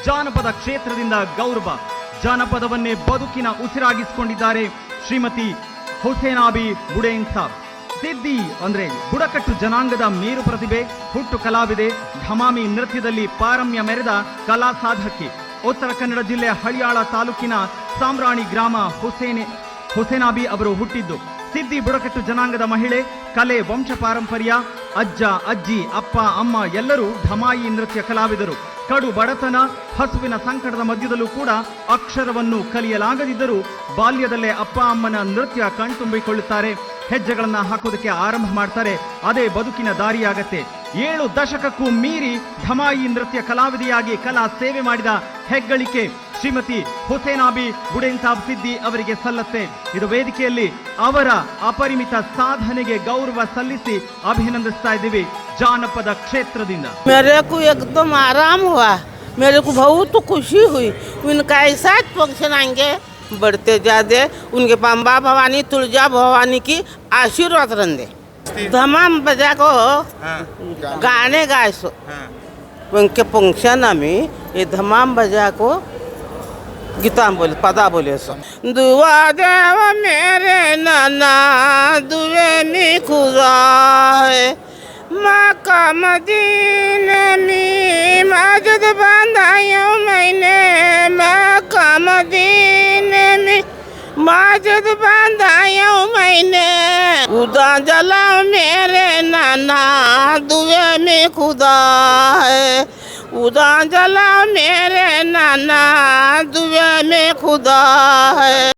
ಜಾನಪದ ಕ್ಷೇತ್ರದಿಂದ ಗೌರವ. ಜಾನಪದವನ್ನೇ ಬದುಕಿನ ಉಸಿರಾಗಿಸಿಕೊಂಡಿದ್ದಾರೆ ಶ್ರೀಮತಿ ಹುಸೇನಾಬಿ ಬುಡೇನ್ ಸಾಬ್. ಸಿದ್ದಿ ಅಂದ್ರೆ ಬುಡಕಟ್ಟು ಜನಾಂಗದ ಮೇರು ಪ್ರತಿಭೆ, ಹುಟ್ಟು ಕಲಾವಿದೆ, ಢಮಾಮಿ ನೃತ್ಯದಲ್ಲಿ ಪಾರಮ್ಯ ಮೆರೆದ ಕಲಾ ಸಾಧಕಿ. ಉತ್ತರ ಕನ್ನಡ ಜಿಲ್ಲೆ ಹಳಿಯಾಳ ತಾಲೂಕಿನ ಸಾಮ್ರಾಣಿ ಗ್ರಾಮ ಹುಸೇನಾಬಿ ಅವರು ಹುಟ್ಟಿದ್ದು. ಸಿದ್ದಿ ಬುಡಕಟ್ಟು ಜನಾಂಗದ ಮಹಿಳೆ. ಕಲೆ ವಂಶ ಪಾರಂಪರ್ಯ. ಅಜ್ಜ, ಅಜ್ಜಿ, ಅಪ್ಪ, ಅಮ್ಮ ಎಲ್ಲರೂ ಢಮಾಯಿ ನೃತ್ಯ ಕಲಾವಿದರು. ಕಡು ಬಡತನ, ಹಸುವಿನ ಸಂಕಟದ ಮಧ್ಯದಲ್ಲೂ ಕೂಡ ಅಕ್ಷರವನ್ನು ಕಲಿಯಲಾಗದಿದ್ದರೂ ಬಾಲ್ಯದಲ್ಲೇ ಅಪ್ಪ ಅಮ್ಮನ ನೃತ್ಯ ಕಣ್ತುಂಬಿಕೊಳ್ಳುತ್ತಾರೆ. ಹೆಜ್ಜೆಗಳನ್ನ ಹಾಕೋದಕ್ಕೆ ಆರಂಭ ಮಾಡ್ತಾರೆ. ಅದೇ ಬದುಕಿನ ದಾರಿಯಾಗತ್ತೆ. 7 ದಶಕಕ್ಕೂ ಮೀರಿ ಢಮಾಯಿ ನೃತ್ಯ ಕಲಾವಿದೆಯಾಗಿ ಕಲಾ ಸೇವೆ ಮಾಡಿದ ಹೆಗ್ಗಳಿಕೆ ಶ್ರೀಮತಿ ಹುಸೇನಾಬಿ ಬುಡೇನ್ ಸಾಬ್ ಸಿದ್ದಿ ಅವರಿಗೆ ಸಲ್ಲತ್ತೆ. ಇದು ವೇದಿಕೆಯಲ್ಲಿ ಅವರ ಅಪರಿಮಿತ ಸಾಧನೆಗೆ ಗೌರವ ಸಲ್ಲಿಸಿ ಅಭಿನಂದಿಸ್ತಾ ಇದ್ದೀವಿ ಜಾನಪದ ಕ್ಷೇತ್ರದಿಂದ. मेरे को एकदम आराम हुआ, मेरे को बहुत खुशी हुई. उनका ऐसा फंक्शन आएंगे बढ़ते जाते, उनके पंबा भवानी तुलजा भवानी की आशीर्वाद रंदे. धमाम बजा को गाने गाए सो उनके फंक्शन में ये धमाम बजा को गीता बोले पदा बोले सो. दुआ देव मेरे नाना दुए में खुदा है, मक्का मदीने में मस्जिद बंधाया मैंने, मक्का मदीने में मस्जिद बंधाया मैंने. खुदा जला मेरे नाना दुए में खुदा है, खुदा जला मेरे नाना दुए में खुदा है.